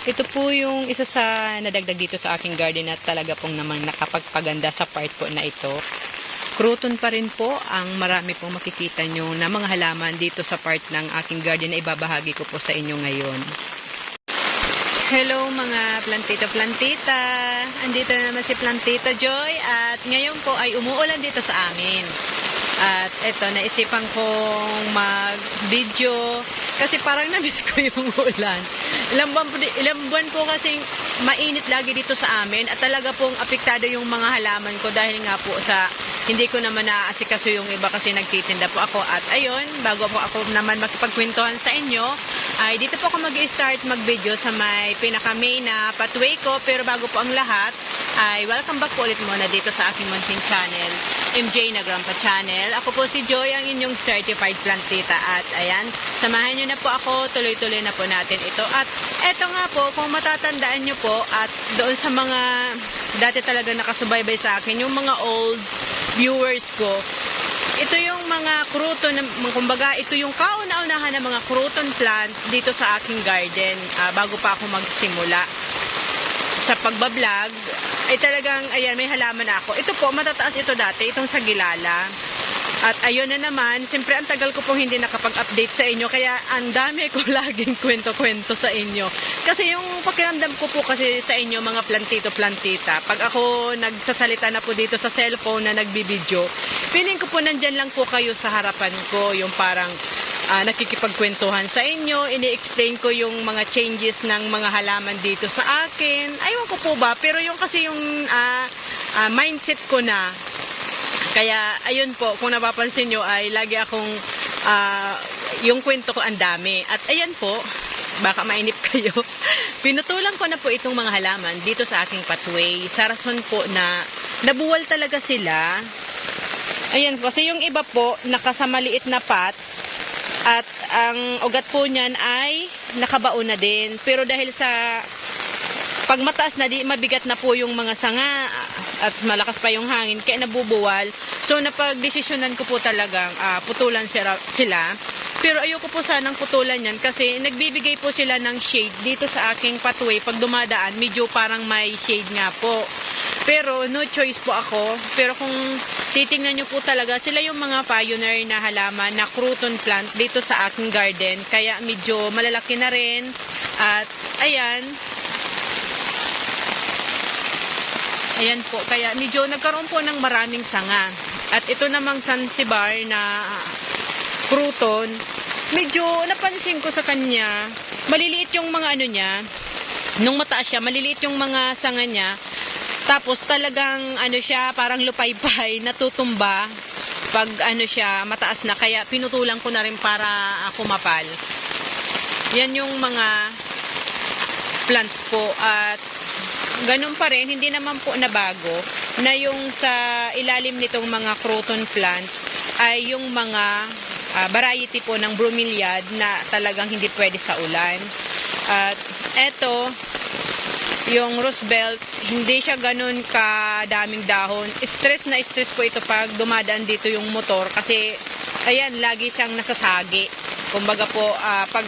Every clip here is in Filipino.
Ito po yung isa sa nadagdag dito sa aking garden at talaga pong namang nakapagpaganda sa part po na ito. Crouton pa rin po ang marami pong makikita nyo na mga halaman dito sa part ng aking garden na ibabahagi ko po sa inyo ngayon. Hello mga plantita. Andito na naman si Plantita Joy at ngayon po ay umuulan dito sa amin. At eto, naisipan kong mag-video kasi parang na-miss ko yung ulan. Ilang buwan po kasing mainit lagi dito sa amin at talaga pong apektado yung mga halaman ko dahil nga po sa hindi ko naman naaasikaso yung iba kasi nagtitinda po ako. At ayun, bago po ako naman makipagkwentuhan sa inyo, ay dito po ako mag-start mag-video sa may pinaka-main na pathway ko. Pero bago po ang lahat, ay welcome back po ulit muna dito sa aking munting channel, MJ na Grandpa Channel. Ako po si Joy, ang inyong certified plantita. At ayan, samahan nyo na po ako, tuloy-tuloy na po natin ito. At eto nga po, kung matatandaan nyo po, at doon sa mga dati talaga nakasubaybay sa akin, yung mga old viewers ko, ito yung mga crouton, kumbaga ito yung kauna-unahan ng mga crouton plants dito sa aking garden bago pa ako magsimula sa pagbablog. Ay talagang, ayan, may halaman na ako. Ito po, matataas ito dati, itong sa Gilala. At ayun na naman, siyempre ang tagal ko pong hindi nakapag-update sa inyo, kaya ang dami ko laging kwento-kwento sa inyo. Kasi yung pakiramdam ko po kasi sa inyo, mga plantita, pag ako nagsasalita na po dito sa cellphone na nagbibideo, feeling ko po nandyan lang po kayo sa harapan ko, yung parang nakikipagkwentuhan sa inyo, ini-explain ko yung mga changes ng mga halaman dito sa akin. Aywan ko po ba, pero yung kasi yung mindset ko na, kaya, ayun po, kung napapansin nyo ay lagi akong, yung kwento ko ang dami. At ayan po, baka mainip kayo. Pinutulan ko na po itong mga halaman dito sa aking pathway. Sa rason po na nabuwal talaga sila. Ayan po, kasi yung iba po, nakasamaliit na pot. At ang ugat po niyan ay nakabaon na din. Pero dahil sa pag mataas na, di mabigat na po yung mga sanga at malakas pa yung hangin, kaya nabubuwal. So napagdesisyonan ko po talagang putulan sila. Pero ayoko po sanang putulan yan kasi nagbibigay po sila ng shade dito sa aking pathway. Pag dumadaan, medyo parang may shade nga po. Pero no choice po ako. Pero kung titingnan nyo po talaga, sila yung mga pioneer na halaman na crouton plant dito sa aking garden. Kaya medyo malalaki na rin. At ayan, ayan po, kaya medyo nagkaroon po ng maraming sanga. At ito namang Zanzibar na crouton, medyo napansin ko sa kanya, maliliit yung mga ano niya, nung mataas siya, maliliit yung mga sanga niya. Tapos talagang ano siya, parang lupaypay, natutumba pag ano siya, mataas na. Kaya pinutulan ko na rin para kumapal. Yan yung mga plants po. At ganun pa rin, hindi naman po nabago na yung sa ilalim nitong mga crouton plants ay yung mga variety po ng bromeliad na talagang hindi pwede sa ulan. At eto, yung Roosevelt, hindi siya ganun kadaming dahon. Stress na stress po ito pag dumadaan dito yung motor kasi ayan, lagi siyang nasasagi. Kumbaga po, pag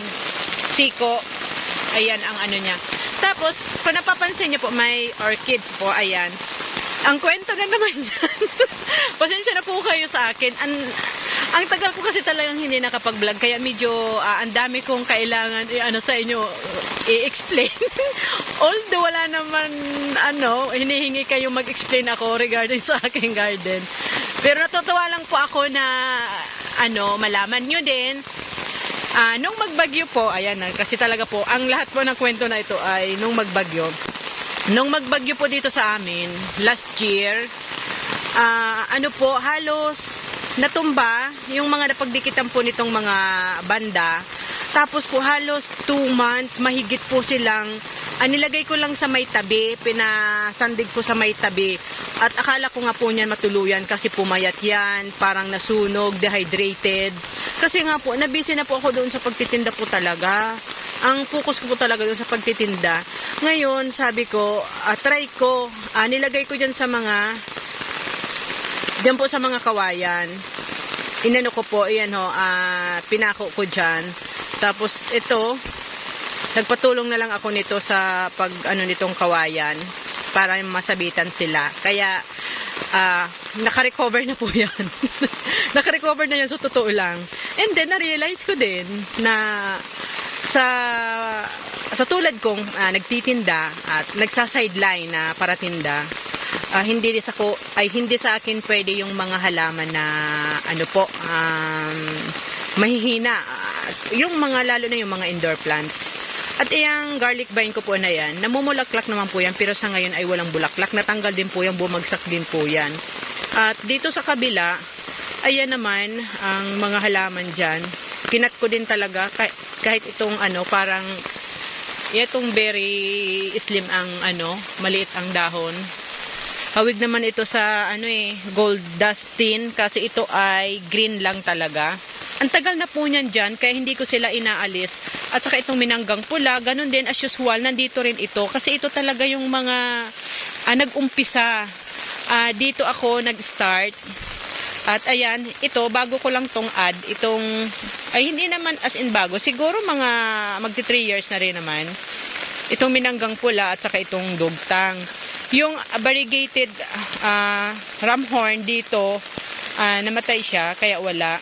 siko, ayan ang ano niya. Tapos, kung napapansin niyo po, may orchids po, ayan. Ang kwento na naman yan. Pasensya na po kayo sa akin. Ang tagal ko kasi talagang hindi nakapag-vlog, kaya medyo ang dami kong kailangan sa inyo i-explain. Although wala naman hinihingi kayo mag-explain ako regarding sa aking garden. Pero natutuwa lang po ako na malaman nyo din. Nung magbagyo po, ayan kasi talaga po, ang lahat po ng kwento na ito ay nung magbagyo. Nung magbagyo po dito sa amin, last year, halos natumba yung mga napagdikitan po nitong mga banda. Tapos po halos 2 months, mahigit po silang, nilagay ko lang sa may tabi, pinasandig ko sa may tabi. At akala ko nga po niyan matuluyan kasi pumayat yan, parang nasunog, dehydrated. Kasi nga po, nabisi na po ako doon sa pagtitinda po talaga. Ang focus ko po talaga doon sa pagtitinda. Ngayon, sabi ko, try ko, nilagay ko dyan sa mga, dyan po sa mga kawayan. Inano ko po, pinako ko dyan. Tapos ito, nagpatulong na lang ako nito sa pag ano nitong kawayan para masabitan sila. Kaya naka-recover na po yan. Naka-recover na yan sa totoo lang. And then na-realize ko din na sa tulad kong nagtitinda at nagsa-sideline na paratinda, hindi sa akin pwede yung mga halaman na ano po mahihina, yung mga lalo na yung mga indoor plants. At yung garlic vine ko po na yan, namumulaklak naman po yan, pero sa ngayon ay walang bulaklak. Natanggal din po yan, bumagsak din po yan. At dito sa kabila, ayan naman ang mga halaman dyan. Kinat ko din talaga, kahit itong ano, parang itong very slim ang ano, maliit ang dahon. Hawig naman ito sa ano gold dust tin, kasi ito ay green lang talaga. Ang tagal na po niyan dyan, kaya hindi ko sila inaalis. At saka itong minanggang pula, ganun din as usual, nandito rin ito. Kasi ito talaga yung mga nag-umpisa. Dito ako nag-start. At ayan, ito, bago ko lang tong ad, ay hindi naman as in bago. Siguro mga magti 3 years na rin naman. Itong minanggang pula at saka itong dugtang. Yung variegated ramhorn dito, namatay siya, kaya wala.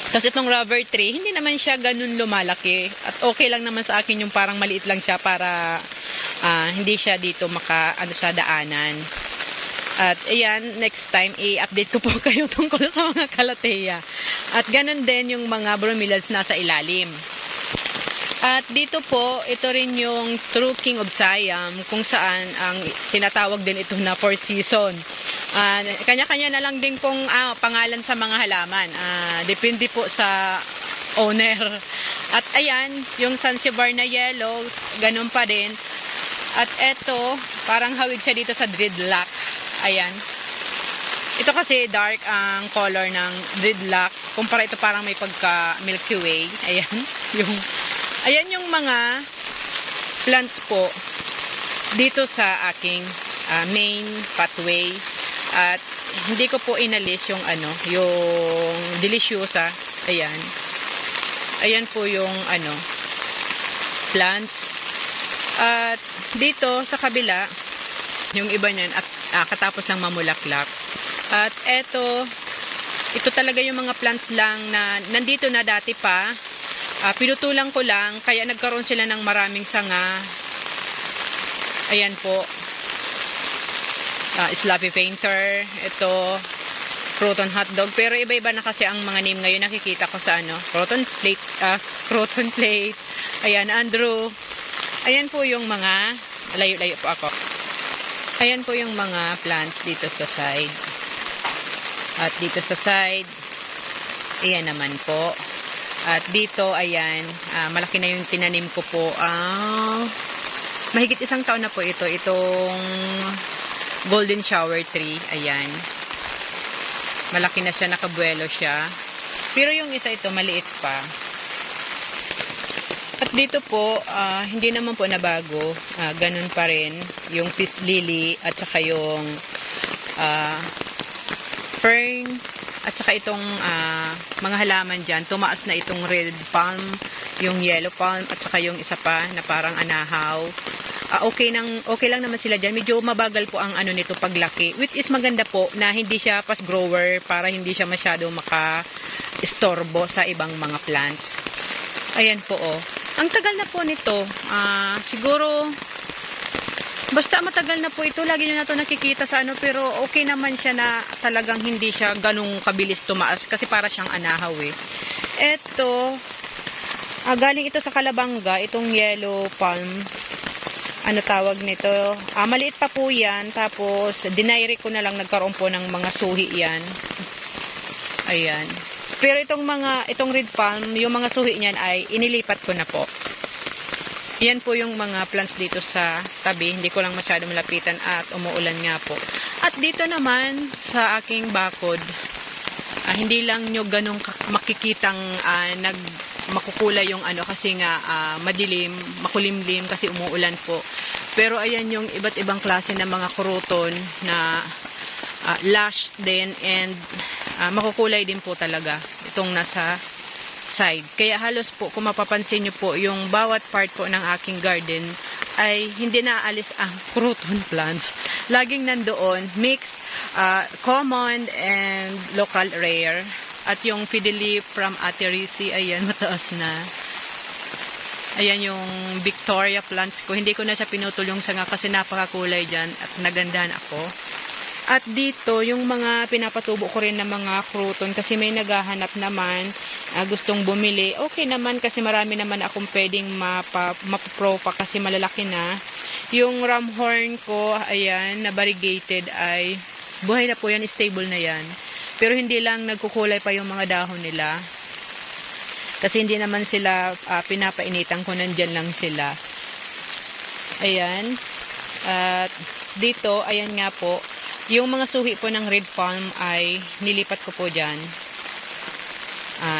Tapos itong rubber tree, hindi naman siya ganun lumalaki. At okay lang naman sa akin yung parang maliit lang siya para hindi siya dito sa daanan. At ayan, next time, i-update ko po kayo tungkol sa mga calathea. At ganun din yung mga bromeliads nasa ilalim. At dito po, ito rin yung True King of Siam, kung saan ang tinatawag din ito na 4 season. Kanya-kanya na lang din pong pangalan sa mga halaman. Depende po sa owner. At ayan, yung Zanzibar na yellow, ganun pa din. At eto, parang hawig siya dito sa dreadlock. Ayan. Ito kasi dark ang color ng dreadlock. Kumpara ito parang may pagka Milky Way. Ayan yung mga plants po dito sa aking main pathway. At hindi ko po inalis yung yung deliciosa. Ayan. Ayan po yung plants. At dito sa kabila, yung iba niyan katapos lang mamulaklak. At ito talaga yung mga plants lang na nandito na dati pa. Pinutulang ko lang, kaya nagkaroon sila ng maraming sanga. Ayan po. Sloppy Painter. Ito, Croton Hotdog. Pero iba-iba na kasi ang mga name ngayon. Nakikita ko sa Croton Plate. Croton Plate. Ayan, Andrew. Ayan po yung mga, layo-layo po ako. Ayan po yung mga plants dito sa side. At dito sa side, ayan naman po. At dito, ayan, malaki na yung tinanim ko po. Mahigit 1 taon na po ito. Itong golden shower tree. Ayan. Malaki na siya, nakabuelo siya. Pero yung isa ito, maliit pa. At dito po, hindi naman po nabago. Ganun pa rin. Yung peace lily at saka yung fern. At saka itong mga halaman dyan, tumaas na itong red palm, yung yellow palm, at saka yung isa pa na parang anahaw. Okay lang naman sila dyan. Medyo mabagal po ang nito paglaki. Which is maganda po na hindi siya fast grower para hindi siya masyado maka-istorbo sa ibang mga plants. Ayan po Ang tagal na po nito. Siguro basta matagal na po ito, lagi nyo na ito nakikita sa pero okay naman siya na talagang hindi siya ganung kabilis tumaas kasi para siyang anahaw Ito, galing ito sa Kalabanga, itong yellow palm. Tawag nito? Maliit pa po yan, tapos dinairi ko na lang, nagkaroon po ng mga suhi yan. Ayan. Pero itong red palm, yung mga suhi niyan ay inilipat ko na po. Yan po yung mga plants dito sa tabi. Hindi ko lang masyado malapitan at umuulan nga po. At dito naman sa aking bakod, hindi lang nyo ganong makikitang makukulay yung kasi nga madilim, makulimlim kasi umuulan po. Pero ayan yung iba't ibang klase ng mga kruton na lush din and makukulay din po talaga. Itong nasa side. Kaya halos po, kung mapapansin nyo po, yung bawat part po ng aking garden ay hindi naaalis ang crouton plants. Laging nandoon, mixed, common and local rare. At yung fiddly from Ate Risi, ayan, mataas na. Ayan yung Victoria plants ko. Hindi ko na siya pinutol yung sanga kasi napakakulay dyan at nagandahan ako. At dito, yung mga pinapatubo ko rin ng mga crouton kasi may naghahanap naman, gustong bumili. Okay naman kasi marami naman akong pwedeng mapapropa kasi malalaki na. Yung ramhorn ko, ayan, na variegated ay buhay na po yan, stable na yan. Pero hindi lang nagkukulay pa yung mga dahon nila. Kasi hindi naman sila pinapainitan ko, nandyan lang sila. Ayan. At dito, ayan nga po, yung mga suhi po ng red palm ay nilipat ko po dyan.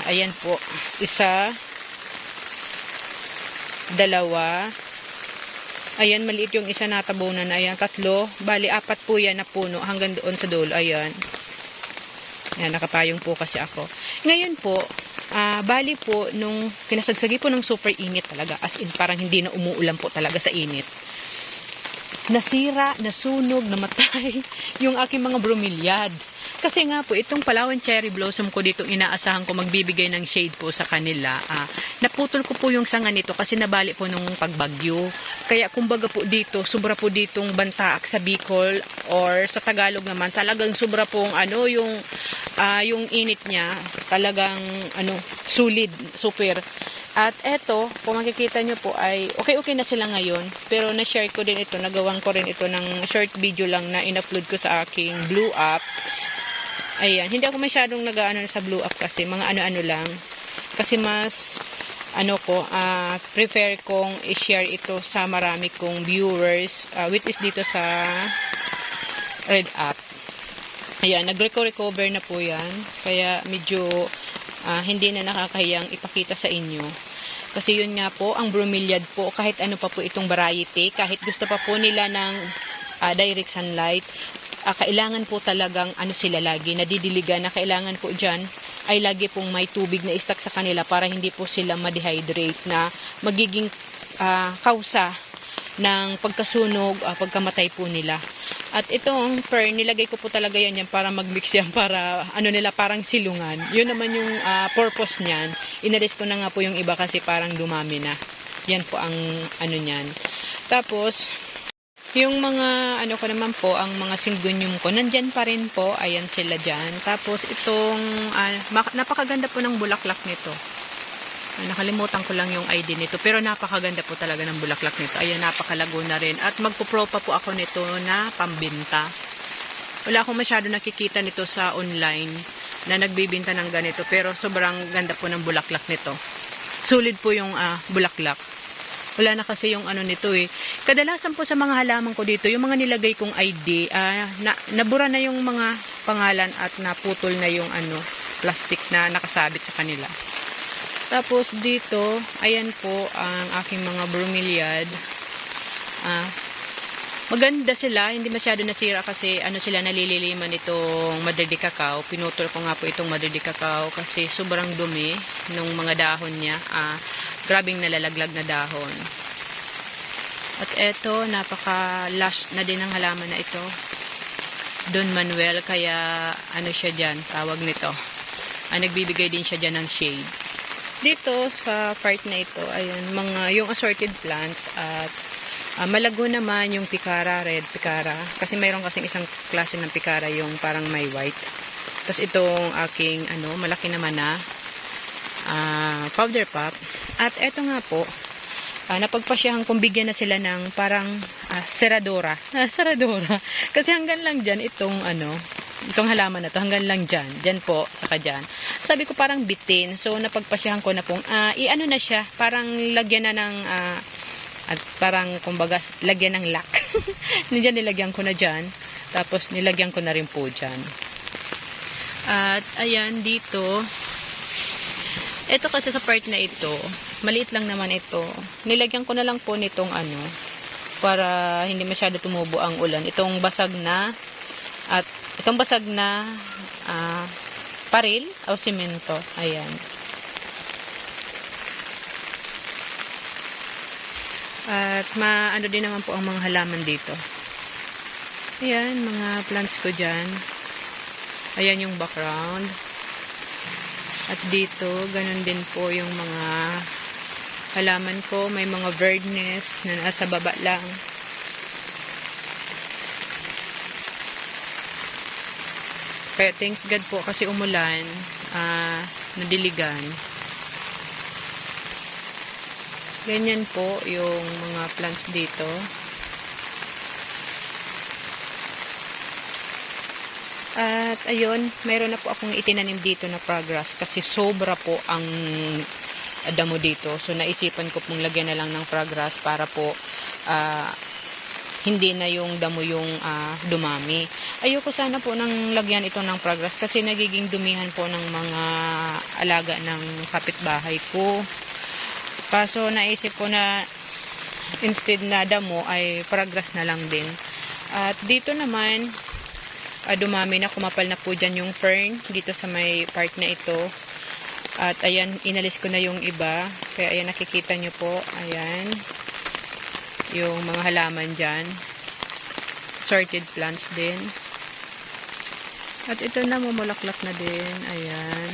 Ayan po. Isa. Dalawa. Ayan, maliit yung isa natabunan. Ayan, tatlo. Bali, 4 po yan na puno hanggang doon sa dulo. Ayan. Ayan, nakapayong po kasi ako. Ngayon po, bali po, nung pinasagsagi po ng super init talaga. As in, parang hindi na umuulan po talaga sa init. Nasira, nasunog, namatay yung aking mga bromeliad. Kasi nga po, itong Palawan cherry blossom ko dito, inaasahan ko magbibigay ng shade po sa kanila. Naputol ko po yung sanga nito kasi nabali po nung pagbagyo. Kaya kumbaga po dito, sobra po ditong bantaak sa Bicol or sa Tagalog naman, talagang sobra pong yung init niya, talagang solid, super. At eto, kung makikita nyo po ay okay na sila ngayon. Pero na-share ko din ito, nagawan ko rin ito ng short video lang na in-upload ko sa aking Blue App. Ayan, hindi ako masyadong nag-ano sa Blue App kasi mga ano-ano lang. Kasi mas prefer kong i-share ito sa marami kong viewers, which is dito sa Red App. Ayan, nag-recover na po yan. Kaya medyo hindi na nakakahiyang ipakita sa inyo. Kasi yun nga po, ang bromeliad po, kahit ano pa po itong variety, kahit gusto pa po nila ng direct sunlight, kailangan po talagang sila lagi, nadidiligan na kailangan po dyan ay lagi pong may tubig na istak sa kanila para hindi po sila ma-dehydrate na magiging kausa ng pagkasunog, pagkamatay po nila. At itong fern, nilagay ko po talaga yan para mag-mix yan para parang silungan. Yun naman yung purpose niyan. Inalis ko na nga po yung iba kasi parang dumami na. Yan po ang niyan. Tapos, yung mga ko naman po, ang mga syngonium ko, nandyan pa rin po. Ayan sila dyan. Tapos itong, napakaganda po ng bulaklak nito. Nakalimutan ko lang yung ID nito. Pero napakaganda po talaga ng bulaklak nito. Ayan, napakalago na rin. At magpo-propa po ako nito na pambinta. Wala akong masyado nakikita nito sa online na nagbibinta ng ganito. Pero sobrang ganda po ng bulaklak nito. Solid po yung bulaklak. Wala na kasi yung nito eh. Kadalasan po sa mga halaman ko dito, yung mga nilagay kong ID, nabura na yung mga pangalan at naputol na yung plastic na nakasabit sa kanila. Tapos dito, ayan po ang aking mga bromeliad. Maganda sila, hindi masyado nasira kasi sila nalililiman itong Madrid de Cacao. Pinutol ko nga po itong Madrid de Cacao kasi sobrang dumi ng mga dahon niya. Grabing nalalaglag na dahon. At eto, napaka-lush na din ang halaman na ito. Don Manuel, kaya siya dyan, tawag nito. Nagbibigay din siya dyan ng shade. Dito sa part na ito, ayan, yung assorted plants at malago naman yung picara, red picara. Kasi mayroon kasing isang klase ng picara yung parang may white. Tapos itong aking, malaki naman na powder puff. At eto nga po, napagpasyahan kong bigyan na sila ng parang seradora. Seradora. Kasi hanggang lang dyan itong itong halaman na to, hanggang lang dyan po, saka dyan. Sabi ko parang bitin, so napagpasyahan ko na pong, na siya, parang lagyan na ng, at parang kumbaga, lagyan ng lock. Nilagyan ko na dyan, tapos nilagyan ko na rin po dyan. At ayan, dito, ito kasi sa part na ito, maliit lang naman ito, nilagyan ko na lang po nitong para hindi masyado tumubo ang ulan. Itong basag na, at itong basag na paril o simento. Ayan. At maano din naman po ang mga halaman dito. Ayan, mga plants ko dyan. Ayan yung background. At dito, ganun din po yung mga halaman ko. May mga verdness na nasa baba lang. Kaya thanks God po kasi umulan, nadiligan. Ganyan po yung mga plants dito. At ayun, mayroon na po akong itinanim dito na progress kasi sobra po ang damo dito. So naisipan ko pong lagyan na lang ng progress para po hindi na yung damo yung dumami. Ayoko sana po nang lagyan ito ng progress kasi nagiging dumihan po ng mga alaga ng kapitbahay ko. Kaso naisip ko na instead na damo ay progress na lang din. At dito naman dumami na, kumapal na po dyan yung fern dito sa may part na ito. At ayan, inalis ko na yung iba. Kaya ayan, nakikita nyo po. Ayan. Yung mga halaman dyan. Sorted plants din. At ito na, mumulaklak na din. Ayan.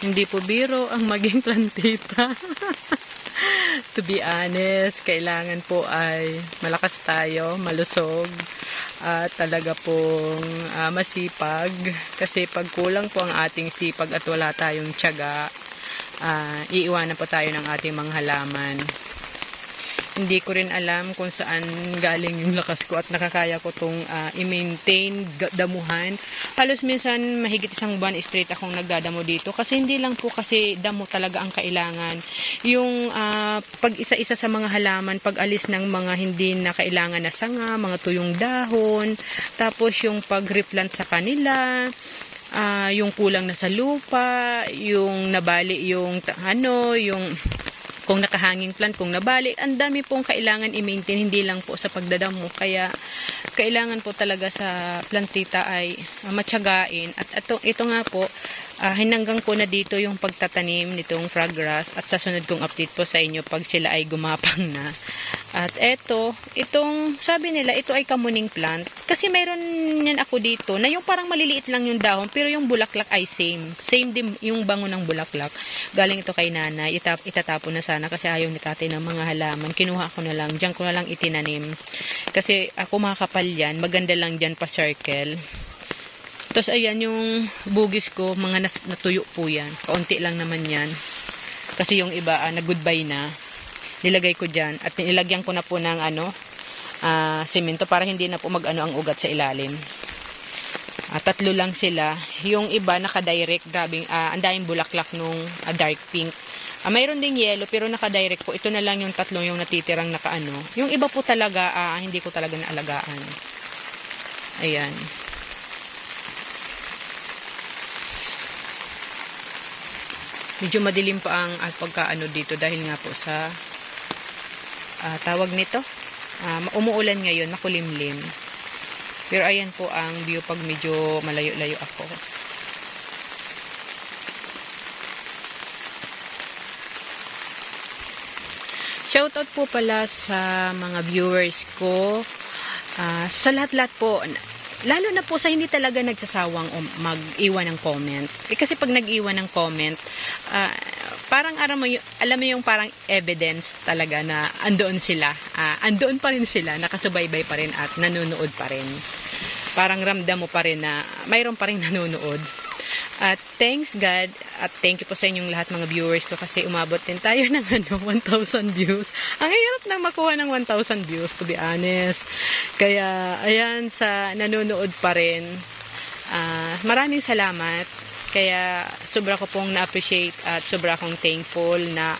Hindi po biro ang maging plantita. To be honest, kailangan po ay malakas tayo, malusog, at talaga pong masipag. Kasi pag kulang po ang ating sipag at wala tayong tiyaga, iiwanan po tayo ng ating mga halaman. Hindi ko rin alam kung saan galing yung lakas ko at nakakaya ko itong i-maintain, damuhan. Halos minsan mahigit isang buwan straight akong nagdadamo dito. Kasi hindi lang po kasi damo talaga ang kailangan. Yung pag isa-isa sa mga halaman, pag alis ng mga hindi na kailangan na sanga, mga tuyong dahon, tapos yung pag-replant sa kanila, yung kulang na sa lupa, yung nabali yung yung kung nakahanging plant, kung nabali, ang dami pong kailangan i-maintain, hindi lang po sa pagdadamo. Kaya, kailangan po talaga sa plantita ay matiyagain. At ito nga po, hinanggang ko na dito yung pagtatanim nitong fraggrass at sa sunod kong update po sa inyo pag sila ay gumapang na. At itong sabi nila, ito ay kamuning plant. Kasi mayroon yan ako dito na yung parang maliliit lang yung dahon pero yung bulaklak ay same. Same din yung bango ng bulaklak. Galing ito kay nanay. Itatapon na sana kasi ayaw ni tatay ng mga halaman. Kinuha ko na lang. Diyan ko na lang itinanim. Kasi ako makakapal yan. Maganda lang dyan pa circle. Tapos ayan yung bugis ko. Mga natuyo po yan. Kaunti lang naman yan. Kasi yung iba na-goodbye na. Nilagay ko dyan. At nilagyan ko na po ng semento para hindi na po mag-ano ang ugat sa ilalim. Tatlo lang sila. Yung iba naka-direct. Ang daming bulaklak nung dark pink. Mayroon ding yellow pero naka-direct po. Ito na lang yung tatlo yung natitirang naka-ano. Yung iba po talaga hindi ko talaga naalagaan. Ayan. Medyo madilim pa ang pagkaano dito dahil nga po sa tawag nito. Umuulan ngayon, makulimlim. Pero ayan po ang view pag medyo malayo-layo ako. Shoutout po pala sa mga viewers ko. Sa lahat-lahat po, lalo na po sa hindi talaga nagsasawang mag-iwan ng comment. Kasi pag nag-iwan ng comment, parang alam mo yung parang evidence talaga na andoon sila. Andoon pa rin sila, nakasubaybay pa rin at nanonood pa rin. Parang ramdam mo pa rin na mayroon pa rin nanonood. At thanks God at thank you po sa inyong lahat mga viewers ko kasi umabot din tayo ng 1,000 views. Ang hirap nang makuha ng 1,000 views to be honest. Kaya ayan sa nanonood pa rin. Maraming salamat. Kaya sobra ko pong na-appreciate at sobra akong thankful na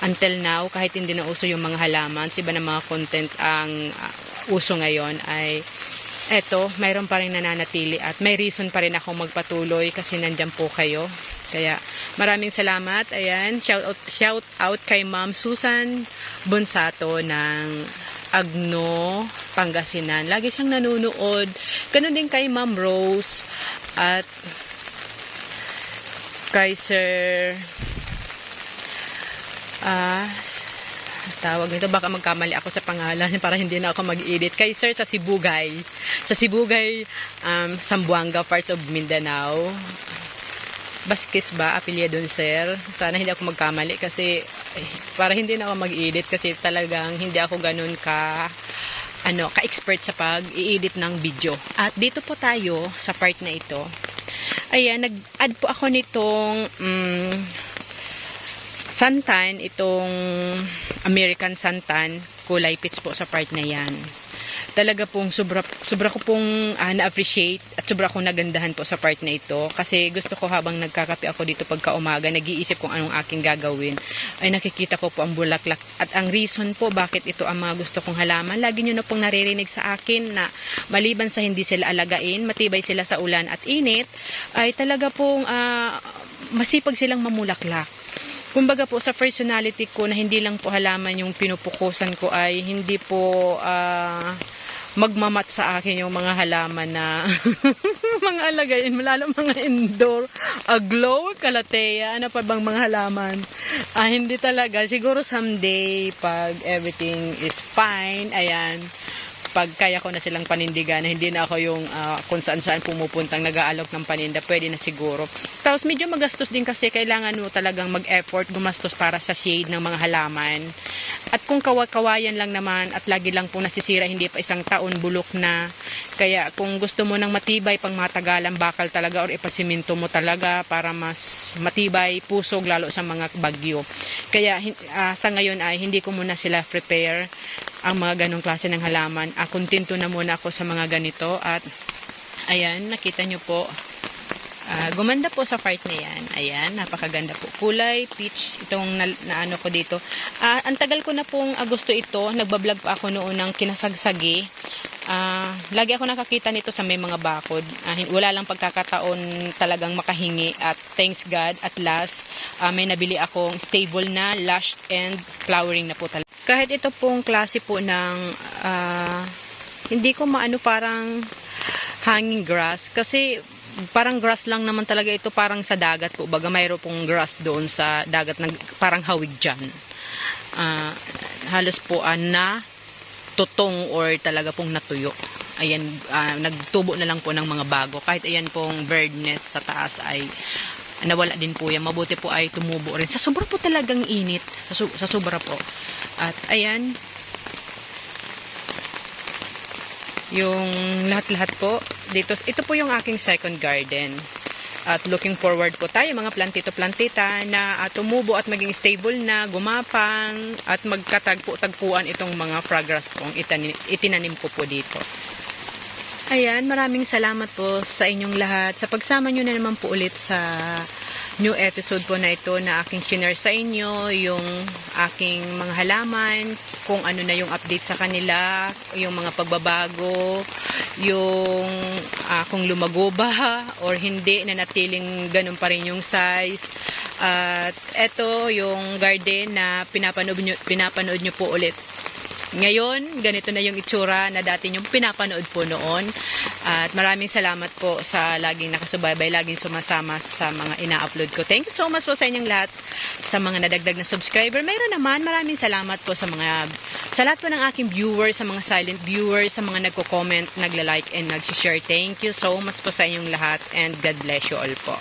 until now kahit hindi na uso yung mga halaman, iba na mga content ang uso ngayon ay mayroon pa rin nananatili at may reason pa rin akong magpatuloy kasi nandyan po kayo. Kaya maraming salamat. Ayan, shout out kay Ma'am Susan Bonsato ng Agno, Pangasinan. Lagi siyang nanonood. Ganun din kay Ma'am Rose at kay Sir Tawag nito, baka magkamali ako sa pangalan para hindi na ako mag-edit. Kay Sir sa Sibugay. Sa Sibugay, Zamboanga, parts of Mindanao. Baskis ba? Apelyido doon, Sir. Sana hindi ako magkamali kasi para hindi na ako mag-edit kasi talagang hindi ako ganun ka-expert sa pag-i-edit ng video. At dito po tayo sa part na ito. Ayan, nag-add po ako nitong santan, itong American santan, kulay peach po sa part na yan. Talaga pong sobra ko pong na-appreciate at sobra akong nagandahan po sa part na ito kasi gusto ko habang nagkakape ako dito pagka umaga, nag-iisip kung anong aking gagawin, ay nakikita ko po ang bulaklak at ang reason po bakit ito ang mga gusto kong halaman. Lagi nyo na pong naririnig sa akin na maliban sa hindi sila alagain, matibay sila sa ulan at init, ay talaga pong masipag silang mamulaklak. Kumbaga po sa personality ko na hindi lang po halaman yung pinupukusan ko ay hindi po magmamat sa akin yung mga halaman na mga alagain, lalo mga indoor, glow, kalatea, ano pa bang mga halaman. Hindi talaga, siguro someday pag everything is fine, ayan, pag kaya ko na silang panindigan na hindi na ako yung kung saan-saan pumupuntang nag-aalok ng paninda, pwede na siguro. Tapos medyo magastos din kasi kailangan mo talagang mag-effort, gumastos para sa shade ng mga halaman. At kung kawayan lang naman at lagi lang pong nasisira, hindi pa isang taon, bulok na. Kaya kung gusto mo ng matibay pang matagalan, bakal talaga or ipasiminto mo talaga para mas matibay, pusog lalo sa mga bagyo. Kaya sa ngayon ay hindi ko muna sila prepare ang mga ganong klase ng halaman. Kontento na muna ako sa mga ganito at ayan, nakita nyo po, gumanda po sa part na yan. Ayan, napakaganda po. Kulay peach itong naano ko dito. Ang tagal ko na pong gusto ito. Nagbablog pa ako noon ng kinasagsagi. Lagi ako nakakita nito sa may mga bakod. Wala lang pagkakataon talagang makahingi at thanks God at last may nabili akong stable na lush and flowering na po talaga. Kahit ito pong klase po ng hindi ko maano parang hanging grass kasi parang grass lang naman talaga ito, parang sa dagat po. Baga mayroon pong grass doon sa dagat na parang hawig dyan. Halos po na tutong or talaga pong natuyo. Ayan, nagtubo na lang po ng mga bago. Kahit ayan pong bird nest sa taas ay nawala din po yan. Mabuti po ay tumubo rin. Sa sobra po talagang init. Sa sobra po. At ayan, yung lahat-lahat po dito. Ito po yung aking second garden. At looking forward po tayo mga plantito-plantita na tumubo at maging stable na, gumapang at magkatagpo-tagpuan itong mga fragrance pong itinanim ko po dito. Ayan, maraming salamat po sa inyong lahat sa pagsama nyo na naman po ulit sa new episode po na ito na aking share sa inyo, yung aking mga halaman, kung ano na yung update sa kanila, yung mga pagbabago, yung kung lumago ba or hindi, na natiling ganun pa rin yung size. At eto yung garden na pinapanood nyo po ulit. Ngayon, ganito na yung itsura na dati yung pinapanood po noon. At maraming salamat po sa laging nakasubaybay, laging sumasama sa mga ina-upload ko. Thank you so much po sa inyong lahat, sa mga nadagdag na subscriber. Mayroon naman, maraming salamat po sa lahat po ng aking viewers, sa mga silent viewers, sa mga nagko-comment, nagla-like and nag-share. Thank you so much po sa inyong lahat and God bless you all po.